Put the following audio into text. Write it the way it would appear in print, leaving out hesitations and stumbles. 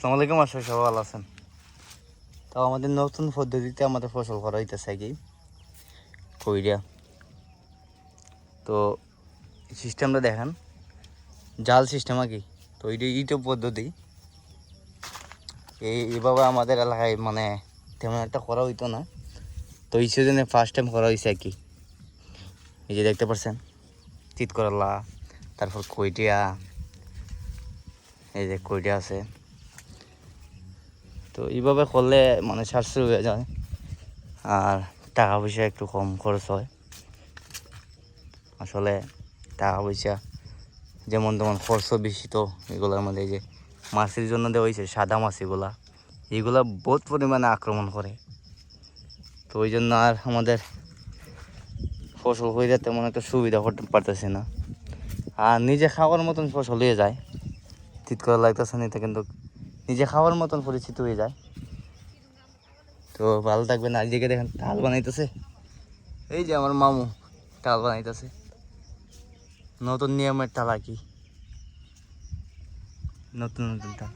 আসসালামু আলাইকুম, আশা সবাই ভালো আছেন। তো আমাদের নতুন পদ্ধতিতে আমাদের ফসল করা হইতেছে কি কইরা। তো সিস্টেমটা দেখেন, জাল সিস্টেম আর কি। তো এইটা পদ্ধতি এইভাবে আমাদের এলাকায় মানে তেমন একটা করা হইতো না। তো এই সিজনে ফার্স্ট টাইম করা হয়েছে আর কি। এই যে দেখতে পাচ্ছেন চিত করলা, তারপর কইটিয়া, এই যে কইটিয়া আছে। তো এইভাবে করলে মানে সাশ্রয় হয়ে যায় আর টাকা পয়সা একটু কম খরচ হয়। আসলে টাকা পয়সা যেমন তেমন খরচ বেশি, তো এগুলোর মধ্যে যে মাছের জন্য দেওয়া হয়েছে সাদা মাছ, এগুলা বহুত পরিমাণে আক্রমণ করে। তো ওই জন্য আর আমাদের ফসল হয়ে তেমন একটা সুবিধা করতে পারতেছে না। আর নিজে খাওয়ার মতন ফসল হয়ে যায়, ঠিক করা লাগতেছে না, কিন্তু নিজে খাওয়ার মতন পরিস্থিতি হয়ে যায়। তো ভালো থাকবেন। আর দিকে দেখেন তাল বানাইতেছে, এই যে আমার মামু তাল বানাইতেছে, নতুন নিয়মের তাল আর কি, নতুন নতুন তাল।